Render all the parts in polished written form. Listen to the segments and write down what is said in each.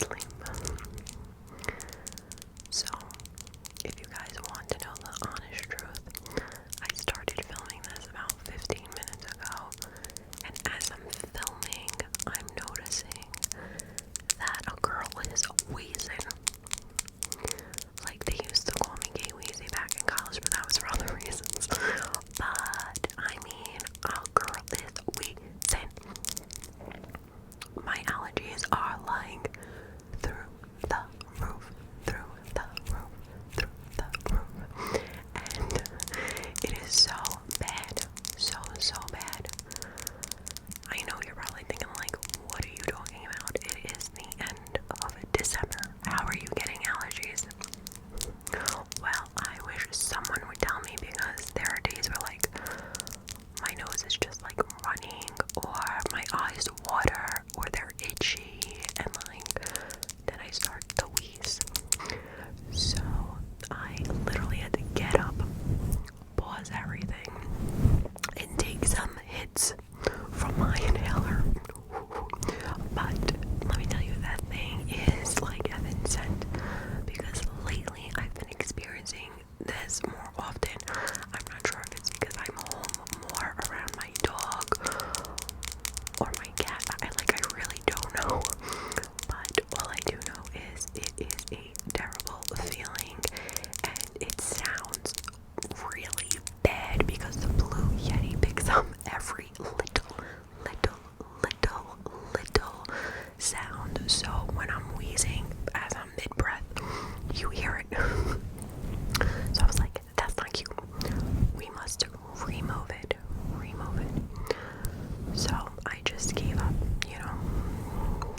sleep. So, if you guys want to know the honest truth, I started filming this about 15 minutes ago, and as I'm filming, I'm noticing that a girl is wheezing. Like, they used to call me Gay Wheezy back in college, but that was for other reasons. But, I mean, a girl is wheezing. My allergies are like through the roof, through the roof, through the roof. And it is so bad, so bad. I know you're probably thinking, like, what are you talking about? It is the end of December. How are you getting allergies? Well, I wish someone would tell me, because there are days where, like, my nose is just, like, running, or my eyes water, or they're itchy, and, like, then I start to wheeze. So, I literally had to get up, pause everything, and take some hits from my inhaler. But let me tell you, that thing is like heaven sent, because lately I've been experiencing this more often. I'm not sure if it's because I'm home more around my dog or my cat. I really don't know. But all I do know is it is a terrible feeling, and it sounds really bad because the Blue Yeti picks up every little sound. So when I'm wheezing as I'm mid-breath, you hear it. So I was like, that's not cute. We must remove it. So I just gave up,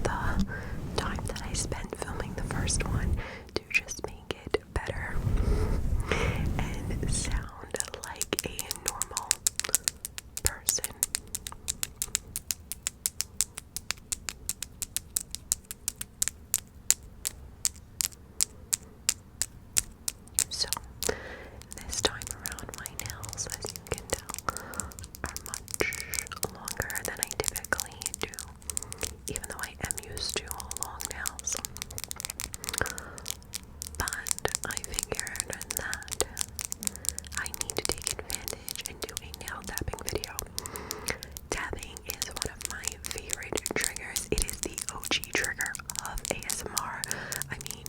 the time that I spent filming the first one to just make it better and sound like a normal person. So, this time around, my nails, as you can tell, are much longer than I typically do, even though I am used to long nails. But I figured that I need to take advantage and do a nail tapping video. Tapping is one of my favorite triggers. It is the OG trigger of ASMR. I mean,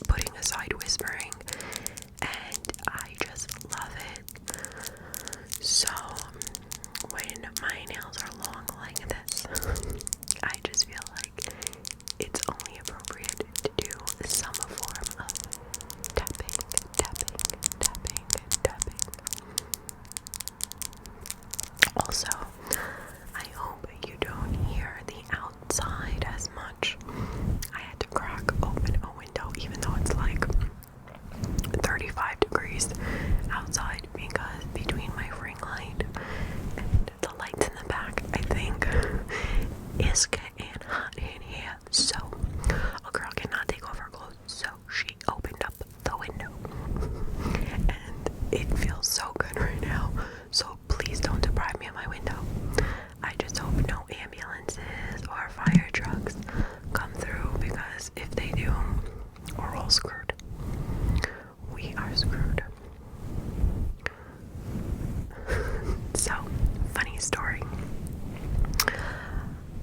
putting aside whispering, and I just love it. So when my nails are long like this, I just feel like it's only appropriate to do some form of tapping. Also, I hope you don't hear the outside as much. I had to crack open a window even though it's like 35 degrees outside, because between my ring light and the lights in the back, I think it's getting hot in here. So a girl cannot take off her clothes, so she opened up the window, and it feels so good right now. So please don't deprive me of my window. I just hope no ambulances or fire trucks come through, because if they do, we're all screwed. We are screwed. So, funny story.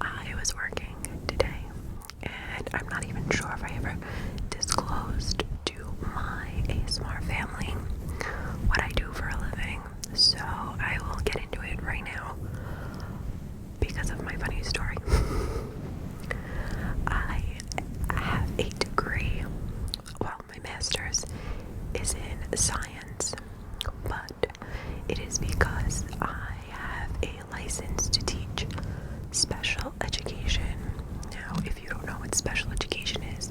I was working today, and I'm not even sure if I ever disclosed to my ASMR family what I do for a living, so I will get into it right now because of my funny story. I have a degree, well, my master's is in science, but it is because I have a license to teach special education. Now, if you don't know what special education is,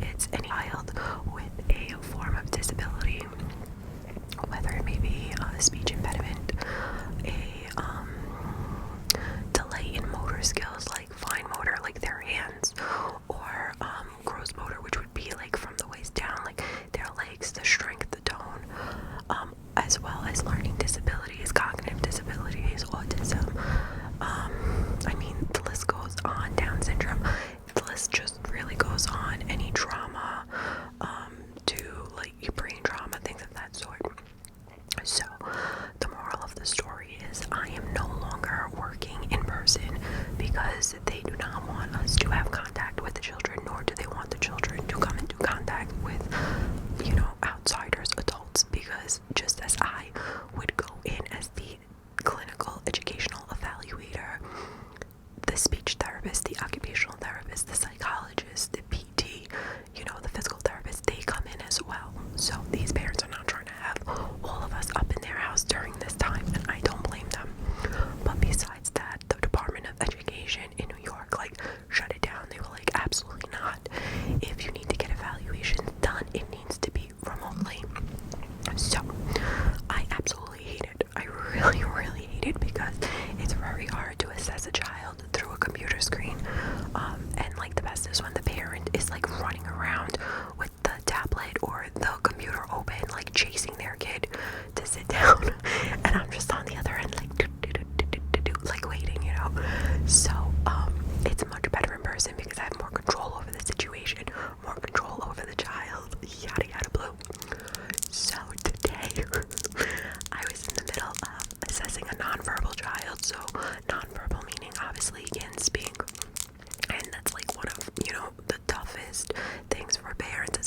it's any child with a form of disability, whether it may be a speech impediment, a delay in motor skills like fine motor, like their hands, or gross motor, which would be like from the waist down, like their legs, the strength, the tone, as well as learning disabilities, cognitive disabilities, autism. I mean, the list goes on, Down syndrome. The list just really is they do not want us to have contact with the children, nor do they want the children to come into contact with, you know, outsiders, adults, because just as I would go in as the clinical educational evaluator, the speech therapist, the occupational therapist, the psychologist, the PT, you know, the physical therapist, they come in as well. So these parents are not trying to have all of us up in their house during this time, and I don't blame them. But besides that, the Department of Education in New York, like, shut it down. They were like, absolutely not. If you need to get evaluations done, it needs to be remotely. So I absolutely hate it. I really, really hate it, because it's very hard to assess a child through a computer screen. And like, the best is when the parent is like running around with the tablet or the computer open, like chasing their kid to sit down, and I'm just on the other end, like like waiting, you know. So it's much better in person because I have more control over the situation, more control over the child, yada yada blue. So today I was in the middle of assessing a nonverbal child. So nonverbal meaning obviously can speak, and that's like one of, you know, the toughest things for parents,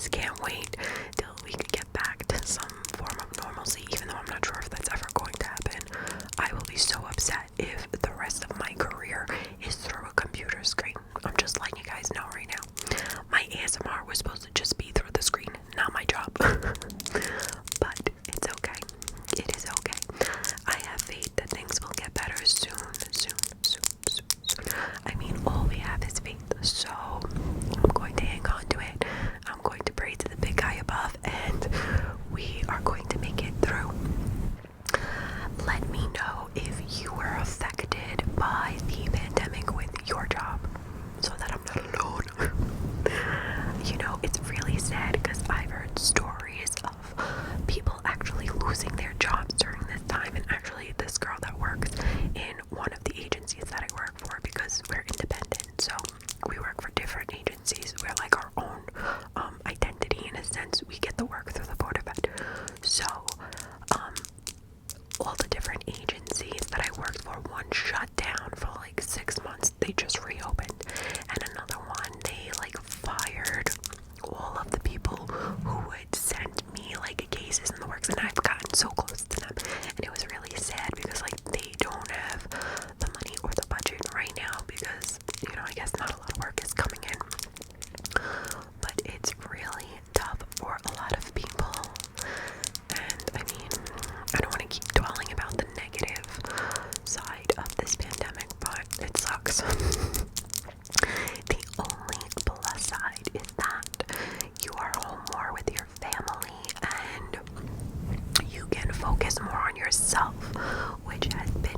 just can't wait till we could get back to some form of normalcy, even though I'm not sure if that's ever going to happen. I will be so upset if the rest of my career is through a computer screen. I'm just letting you guys know right now. My ASMR was supposed to just be through the screen, not my job. But it's okay. It is okay. I have faith that things will get better soon. I mean, all we have is faith, so I'm going to hang on to it. I'm going to pray to the big guy above, and we are going to make it through. Let me know if you were affected by the pandemic with your job, so that I'm not alone. You know, it's really sad because I've heard stories of people actually losing their jobs during this time, and actually this girl that works in one of the agencies that I work for, because we're independent, so we work for different agencies. We're like our own identity in a sense. We get the work through the Board of Ed. So all the different agencies that I worked for, one shut down for like 6 months. They just reopened, and another one, they like fired all of the people who would send me like cases in the works, and I've gotten so close to them, and it was really sad because like they don't have the money or the budget right now because, you know, I guess not a lot of work is coming in. But it's really tough for a lot of people, and I mean, I don't want to keep dwelling about the negative side of this pandemic, but it sucks. The only plus side is that you are home more with your family, and you can focus more on yourself, which has been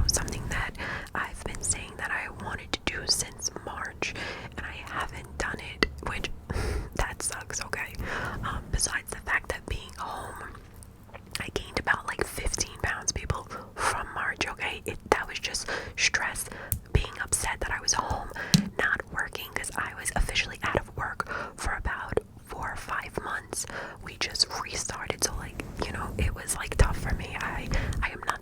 something that I've been saying that I wanted to do since March, and I haven't done it, which that sucks, okay? Besides the fact that being home, I gained about like 15 pounds, people, from March, okay? That was just stress, being upset that I was home, not working, because I was officially out of work for about 4 or 5 months. We just restarted, so like, you know, it was like tough for me. I am not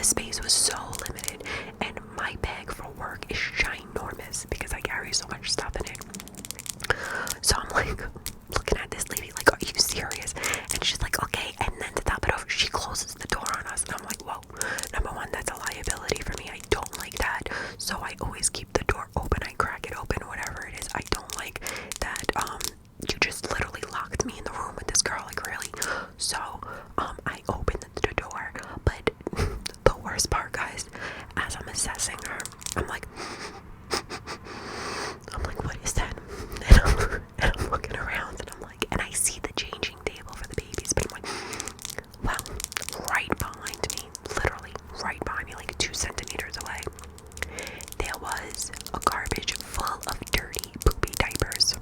the space was so limited, and my bag for work is ginormous because I carry so much stuff in it. So I'm like looking at this lady like, are you serious? And she's like, okay. And then to top it off, she closes the door on us, and I'm like, whoa, number one, that's a liability for me. I don't like that. So I always keep the door open. I crack it open, whatever it is. I don't like that. You just literally locked me in the room with this girl, like, really. So I opened the door, but the worst part, guys, as I'm assessing her, I'm like, what is that? And I'm looking around, and I'm like, and I see the changing table for the babies, but I'm like, wow, right behind me, literally right behind me, like 2 centimeters away, there was a garbage full of dirty, poopy diapers.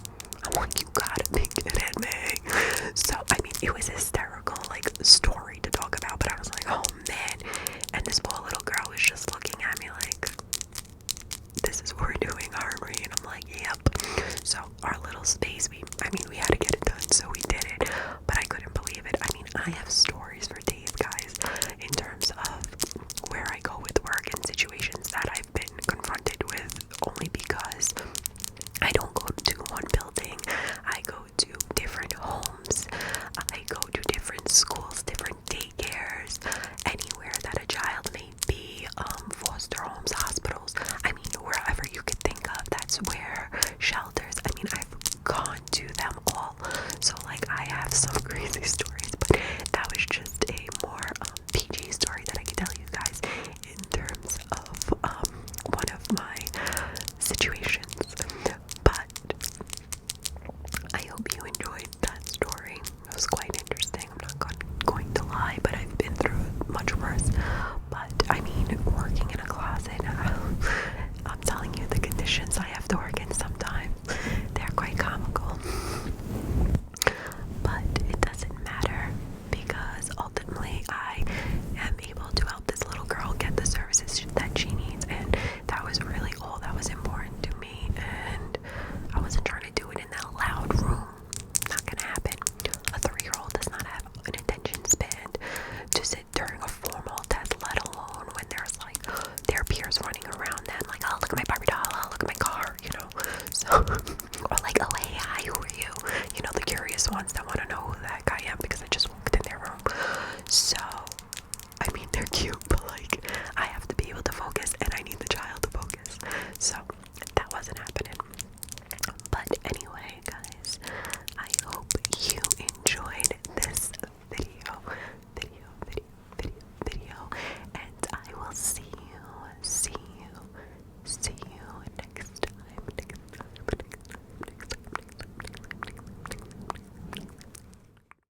I'm like, you gotta be kidding me. So, I mean, it was hysterical, like, story to talk about, but I was like, oh man. And this poor little girl was just looking at me like, this is what we're doing, Armory. And I'm like, yep. So our little space, we had to get it done, so we did it. But I couldn't believe it. I mean, I have stories for days, guys, in terms of where I go with work and situations that I've been confronted with, only because I don't go to one building. I go to different homes. I go to different schools, different daycares, anywhere that a child may be, foster homes, hospitals. I mean, wherever you could think of, that's where shelters. I mean, I've gone to them all. So, like, I have some crazy stories, but that was just a more PG story that I can tell you guys in terms of one of my situations. But I hope you enjoyed that story. It was quite interesting. I'm not going to lie, but I've been through much worse. But I mean, working in a closet, I'm telling you, the conditions I have to work in sometimes, they're quite comical. But it doesn't matter, because ultimately I am able to help this little girl get the services that she needs, and that was really all that was important to me. And I wasn't trying to do it in that loud room. Not gonna happen. A 3-year-old does not have an attention span to sit during a formal test, let alone when there's like their peers running around them, like, oh, look at my Barbie doll, oh, look at my car, you know. So, or like, oh, hey, hi, who are you? You know, the curious ones that want to know who the heck I am because I just walked in their room. So, I mean, they're cute,